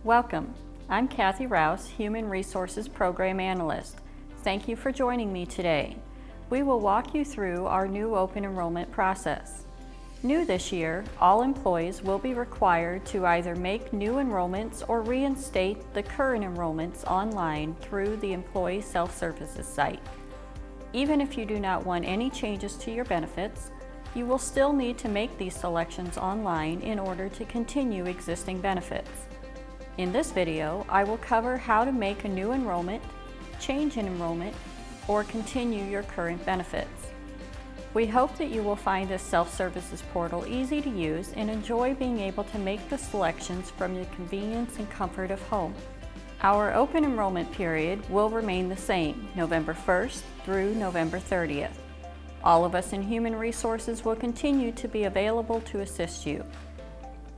Welcome. I'm Kathy Rouse, Human Resources Program Analyst. Thank you for joining me today. We will walk you through our new open enrollment process. New this year, all employees will be required to either make new enrollments or reinstate the current enrollments online through the employee self-services site. Even if you do not want any changes to your benefits, you will still need to make these selections online in order to continue existing benefits. In this video, I will cover how to make a new enrollment, change an enrollment, or continue your current benefits. We hope that you will find this self-services portal easy to use and enjoy being able to make the selections from the convenience and comfort of home. Our open enrollment period will remain the same, November 1st through November 30th. All of us in Human Resources will continue to be available to assist you.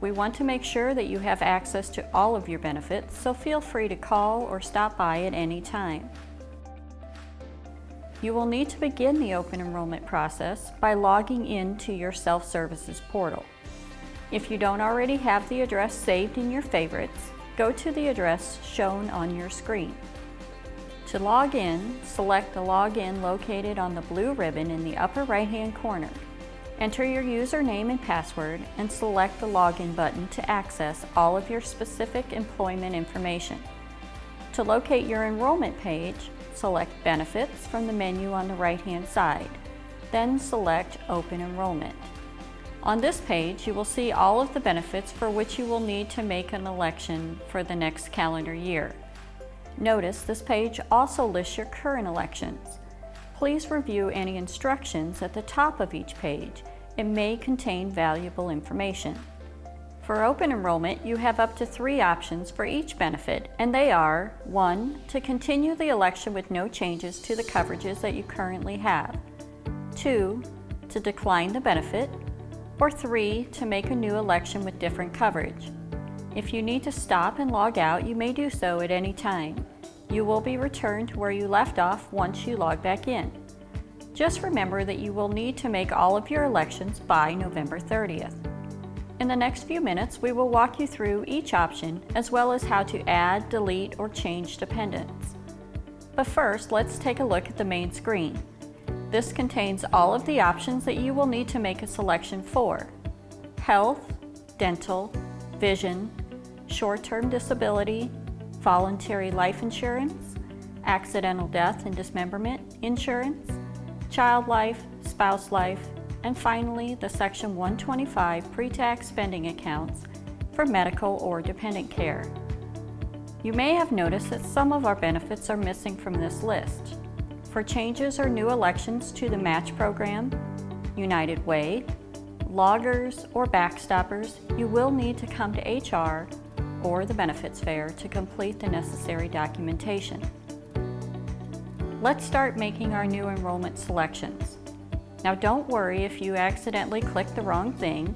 We want to make sure that you have access to all of your benefits, so feel free to call or stop by at any time. You will need to begin the open enrollment process by logging into your self-services portal. If you don't already have the address saved in your favorites, go to the address shown on your screen. To log in, select the login located on the blue ribbon in the upper right-hand corner. Enter your username and password and select the login button to access all of your specific employment information. To locate your enrollment page, select Benefits from the menu on the right-hand side. Then select Open Enrollment. On this page, you will see all of the benefits for which you will need to make an election for the next calendar year. Notice this page also lists your current elections. Please review any instructions at the top of each page. It may contain valuable information. For open enrollment, you have up to 3 options for each benefit, and they are 1. To continue the election with no changes to the coverages that you currently have, 2. To decline the benefit, or 3. To make a new election with different coverage. If you need to stop and log out, you may do so at any time. You will be returned to where you left off once you log back in. Just remember that you will need to make all of your elections by November 30th. In the next few minutes, we will walk you through each option as well as how to add, delete, or change dependents. But first, let's take a look at the main screen. This contains all of the options that you will need to make a selection for: health, dental, vision, short-term disability, voluntary life insurance, accidental death and dismemberment insurance, child life, spouse life, and finally the Section 125 pre-tax spending accounts for medical or dependent care. You may have noticed that some of our benefits are missing from this list. For changes or new elections to the Match program, United Way, loggers, or backstoppers, you will need to come to HR or the benefits fair to complete the necessary documentation. Let's start making our new enrollment selections. Now don't worry if you accidentally click the wrong thing.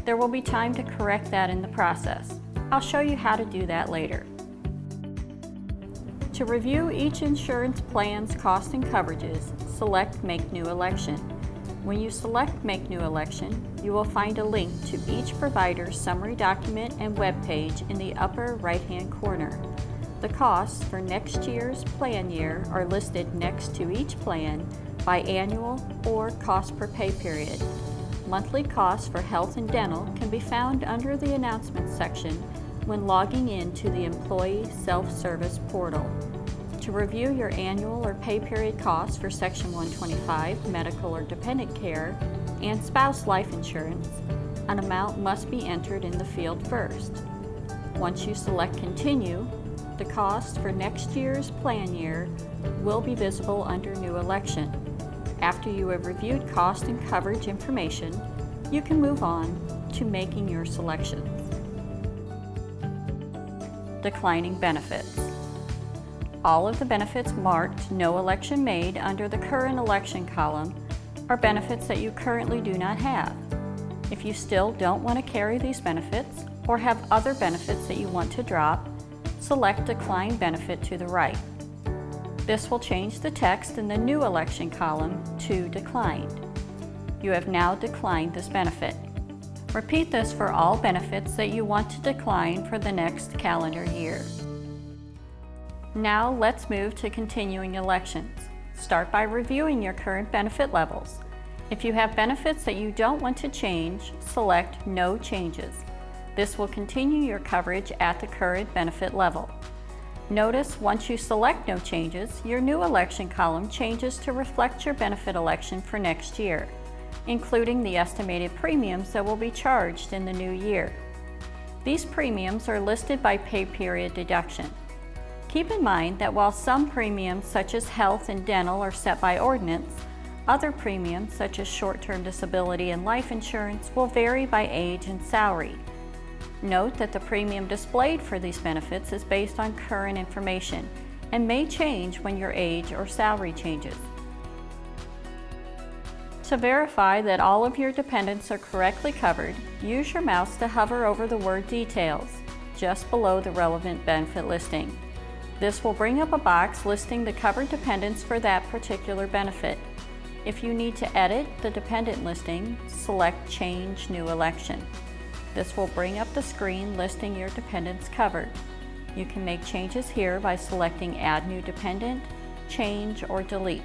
There will be time to correct that in the process. I'll show you how to do that later. To review each insurance plan's cost and coverages, select Make New Election. When you select Make New Election, you will find a link to each provider's summary document and web page in the upper right-hand corner. The costs for next year's plan year are listed next to each plan by annual or cost per pay period. Monthly costs for health and dental can be found under the Announcements section when logging into the Employee Self-Service portal. To review your annual or pay period costs for Section 125 medical or dependent care and spouse life insurance, an amount must be entered in the field first. Once you select Continue, the cost for next year's plan year will be visible under New Election. After you have reviewed cost and coverage information, you can move on to making your selections. Declining benefits. All of the benefits marked No Election Made under the Current Election column are benefits that you currently do not have. If you still don't want to carry these benefits or have other benefits that you want to drop, select Decline Benefit to the right. This will change the text in the New Election column to Declined. You have now declined this benefit. Repeat this for all benefits that you want to decline for the next calendar year. Now let's move to continuing elections. Start by reviewing your current benefit levels. If you have benefits that you don't want to change, select No Changes. This will continue your coverage at the current benefit level. Notice once you select No Changes, your new election column changes to reflect your benefit election for next year, including the estimated premiums that will be charged in the new year. These premiums are listed by pay period deduction. Keep in mind that while some premiums such as health and dental are set by ordinance, other premiums such as short-term disability and life insurance will vary by age and salary. Note that the premium displayed for these benefits is based on current information and may change when your age or salary changes. To verify that all of your dependents are correctly covered, use your mouse to hover over the word Details, just below the relevant benefit listing. This will bring up a box listing the covered dependents for that particular benefit. If you need to edit the dependent listing, select Change New Election. This will bring up the screen listing your dependents covered. You can make changes here by selecting Add New Dependent, Change, or Delete.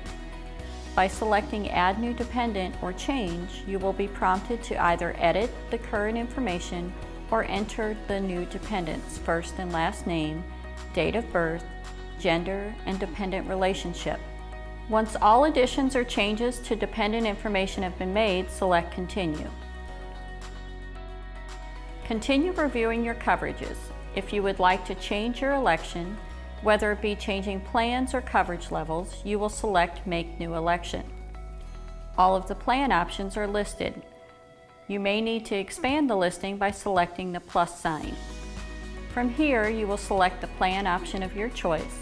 By selecting Add New Dependent or Change, you will be prompted to either edit the current information or enter the new dependent's first and last name, date of birth, gender, and dependent relationship. Once all additions or changes to dependent information have been made, select Continue. Continue reviewing your coverages. If you would like to change your election, whether it be changing plans or coverage levels, you will select Make New Election. All of the plan options are listed. You may need to expand the listing by selecting the plus sign. From here, you will select the plan option of your choice.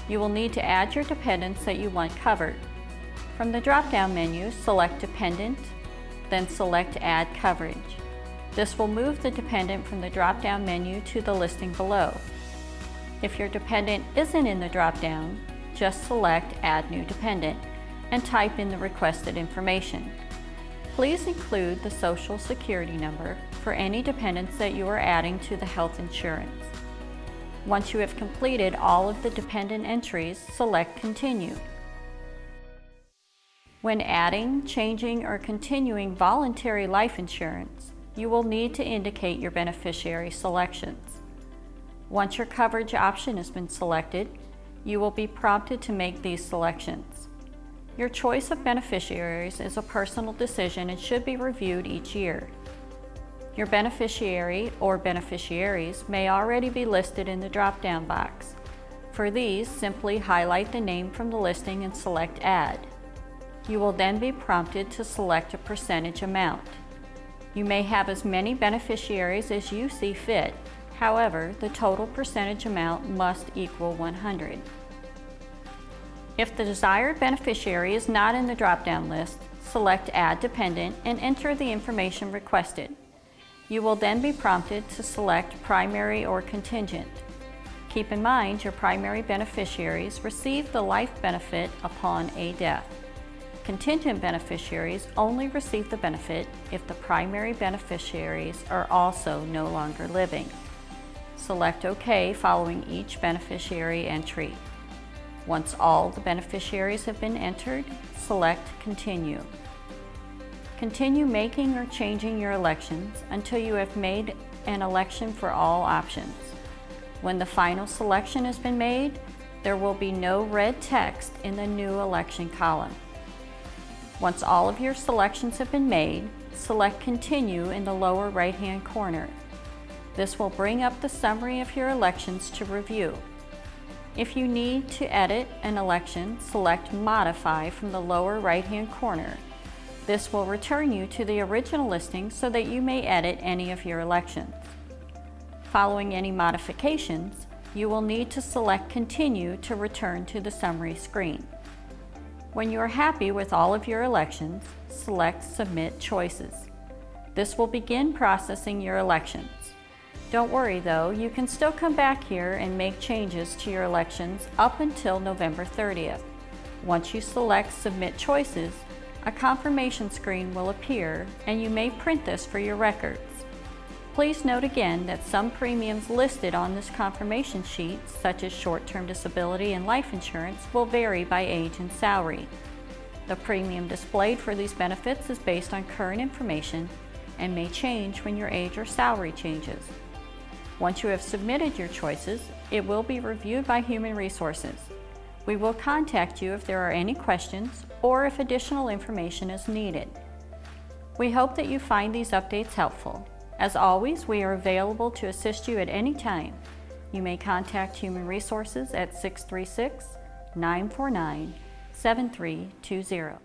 You will need to add your dependents that you want covered. From the drop-down menu, select Dependent, then select Add Coverage. This will move the dependent from the drop-down menu to the listing below. If your dependent isn't in the drop-down, just select Add New Dependent and type in the requested information. Please include the Social Security number for any dependents that you are adding to the health insurance. Once you have completed all of the dependent entries, select Continue. When adding, changing, or continuing voluntary life insurance, you will need to indicate your beneficiary selections. Once your coverage option has been selected, you will be prompted to make these selections. Your choice of beneficiaries is a personal decision and should be reviewed each year. Your beneficiary or beneficiaries may already be listed in the drop-down box. For these, simply highlight the name from the listing and select Add. You will then be prompted to select a percentage amount. You may have as many beneficiaries as you see fit. However, the total percentage amount must equal 100. If the desired beneficiary is not in the drop-down list, select Add Dependent and enter the information requested. You will then be prompted to select Primary or Contingent. Keep in mind your primary beneficiaries receive the life benefit upon a death. Contingent beneficiaries only receive the benefit if the primary beneficiaries are also no longer living. Select OK following each beneficiary entry. Once all the beneficiaries have been entered, select Continue. Continue making or changing your elections until you have made an election for all options. When the final selection has been made, there will be no red text in the New Election column. Once all of your selections have been made, select Continue in the lower right-hand corner. This will bring up the summary of your elections to review. If you need to edit an election, select Modify from the lower right-hand corner. This will return you to the original listing so that you may edit any of your elections. Following any modifications, you will need to select Continue to return to the summary screen. When you are happy with all of your elections, select Submit Choices. This will begin processing your elections. Don't worry though, you can still come back here and make changes to your elections up until November 30th. Once you select Submit Choices, A confirmation screen will appear, and you may print this for your records. Please note again that some premiums listed on this confirmation sheet, such as short-term disability and life insurance, will vary by age and salary. The premium displayed for these benefits is based on current information and may change when your age or salary changes. Once you have submitted your choices, it will be reviewed by Human Resources. We will contact you if there are any questions or if additional information is needed. We hope that you find these updates helpful. As always, we are available to assist you at any time. You may contact Human Resources at 636-949-7320.